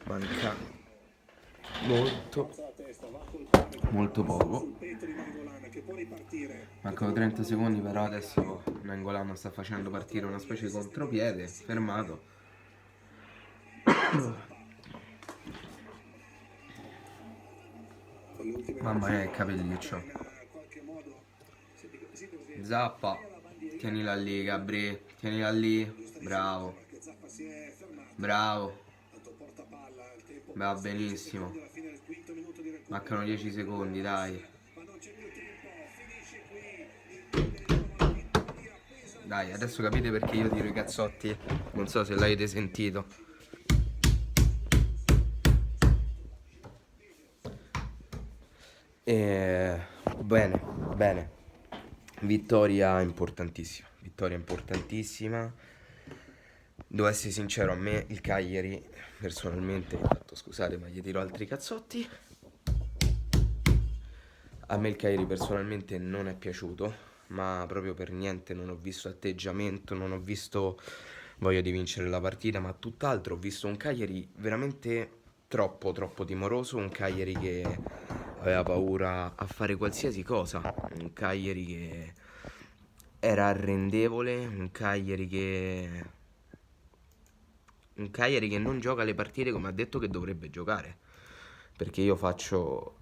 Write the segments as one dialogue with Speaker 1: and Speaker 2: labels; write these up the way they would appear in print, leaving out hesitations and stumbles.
Speaker 1: manca molto, molto poco. Mancano 30 secondi, però adesso Nainggolan sta facendo partire una specie di contropiede, fermato. Mamma mia che capelliccio. Zappa, tienila lì Gabri, tienila lì, bravo. Bravo. Va benissimo. Mancano 10 secondi, dai. Dai, adesso capite perché io tiro i cazzotti? Non so se l'avete sentito. Bene, bene. Vittoria importantissima. Vittoria importantissima. Devo essere sincero, a me il Cagliari, personalmente, scusate ma gli tiro altri cazzotti. A me il Cagliari personalmente non è piaciuto, ma proprio per niente. Non ho visto atteggiamento, non ho visto voglia di vincere la partita, ma tutt'altro. Ho visto un Cagliari veramente troppo timoroso, un Cagliari che aveva paura a fare qualsiasi cosa, un Cagliari che era arrendevole, un Cagliari che non gioca le partite come ha detto che dovrebbe giocare. Perché io faccio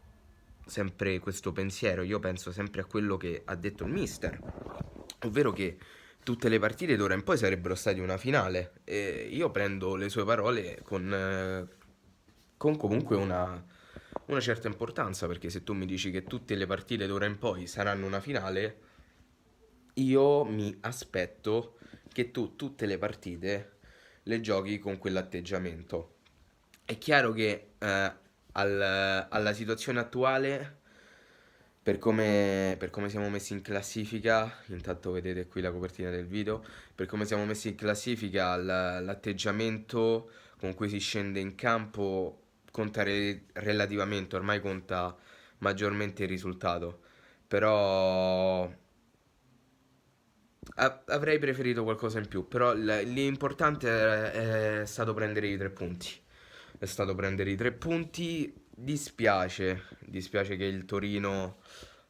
Speaker 1: sempre questo pensiero, io penso sempre a quello che ha detto il mister, ovvero che tutte le partite d'ora in poi sarebbero state una finale, e io prendo le sue parole con comunque una certa importanza, perché se tu mi dici che tutte le partite d'ora in poi saranno una finale, io mi aspetto che tu tutte le partite le giochi con quell'atteggiamento. È chiaro che alla situazione attuale, per come siamo messi in classifica, intanto vedete qui la copertina del video, per come siamo messi in classifica, l'atteggiamento con cui si scende in campo conta relativamente, ormai conta maggiormente il risultato. Però avrei preferito qualcosa in più, però l'importante è stato prendere i 3 punti. È stato prendere i 3 punti. Dispiace che il Torino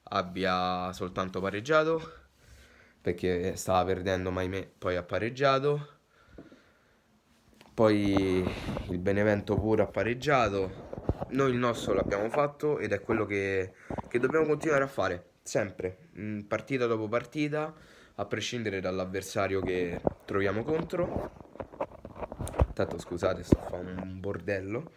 Speaker 1: abbia soltanto pareggiato, perché stava perdendo, ma ahimè poi ha pareggiato. Poi il Benevento pure ha pareggiato. Noi il nostro l'abbiamo fatto ed è quello che dobbiamo continuare a fare, sempre, partita dopo partita, a prescindere dall'avversario che troviamo contro. Tanto scusate, sto a fare un bordello.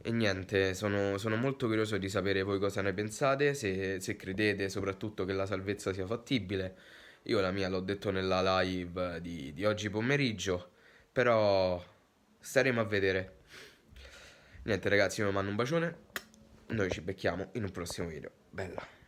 Speaker 1: E niente, sono molto curioso di sapere voi cosa ne pensate, se credete soprattutto che la salvezza sia fattibile. Io la mia l'ho detto nella live di oggi pomeriggio, però staremo a vedere. Niente ragazzi, io vi mando un bacione, noi ci becchiamo in un prossimo video. Bella.